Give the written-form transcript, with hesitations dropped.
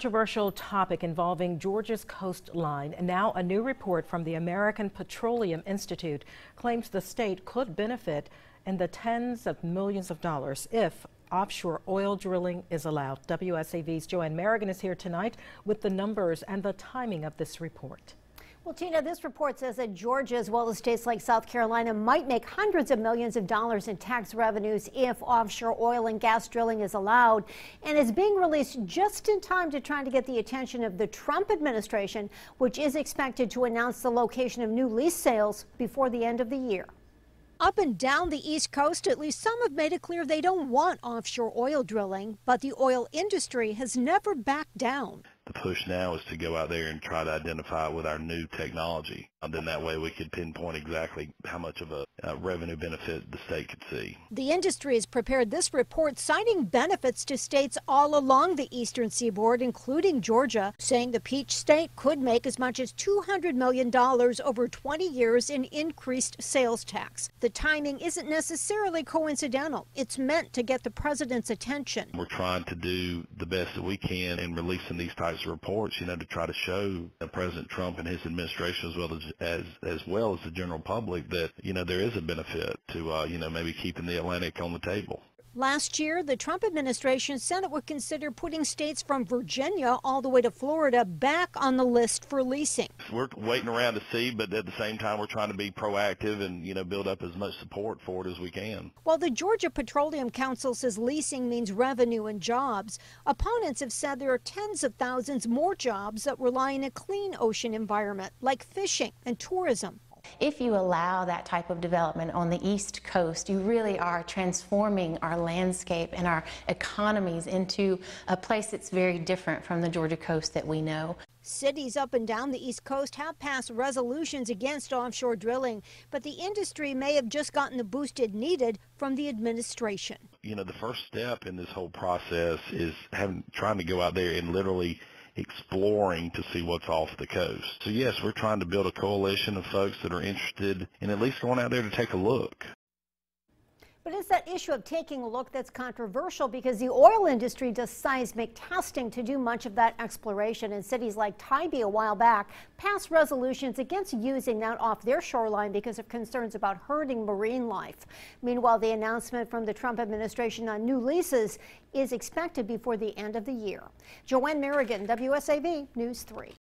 controversial topic involving Georgia's coastline. Now a new report from the American Petroleum Institute claims the state could benefit in the tens of millions of dollars if offshore oil drilling is allowed. WSAV's Joanne Merrigan is here tonight with the numbers and the timing of this report. Well, Tina, this report says that Georgia, as well as states like South Carolina, might make hundreds of millions of dollars in tax revenues if offshore oil and gas drilling is allowed. And it's being released just in time to try to get the attention of the Trump administration, which is expected to announce the location of new lease sales before the end of the year. Up and down the East Coast, at least some have made it clear they don't want offshore oil drilling, but the oil industry has never backed down. The push now is to go out there and try to identify it with our new technology. And then that way we could pinpoint exactly how much of a revenue benefit the state could see. The industry has prepared this report citing benefits to states all along the eastern seaboard, including Georgia, saying the Peach State could make as much as $200 million over 20 years in increased sales tax. The timing isn't necessarily coincidental. It's meant to get the president's attention. We're trying to do the best that we can in releasing these types of reports, to try to show President Trump and his administration as well as the general public that, there is a benefit to, maybe keeping the Atlantic on the table. Last year, the Trump administration said it would consider putting states from Virginia all the way to Florida back on the list for leasing. We're waiting around to see, but at the same time, we're trying to be proactive and, build up as much support for it as we can. While the Georgia Petroleum Council says leasing means revenue and jobs, opponents have said there are tens of thousands more jobs that rely on a clean ocean environment, like fishing and tourism. If you allow that type of development on the East Coast, you really are transforming our landscape and our economies into a place that's very different from the Georgia coast that we know. Cities up and down the East Coast have passed resolutions against offshore drilling, but the industry may have just gotten the boost it needed from the administration. The first step in this whole process is trying to go out there and literally exploring to see what's off the coast. So yes, we're trying to build a coalition of folks that are interested in at least going out there to take a look. But it's that issue of taking a look that's controversial because the oil industry does seismic testing to do much of that exploration, and cities like Tybee a while back passed resolutions against using that off their shoreline because of concerns about hurting marine life. Meanwhile, the announcement from the Trump administration on new leases is expected before the end of the year. Joanne Merrigan, WSAV News 3.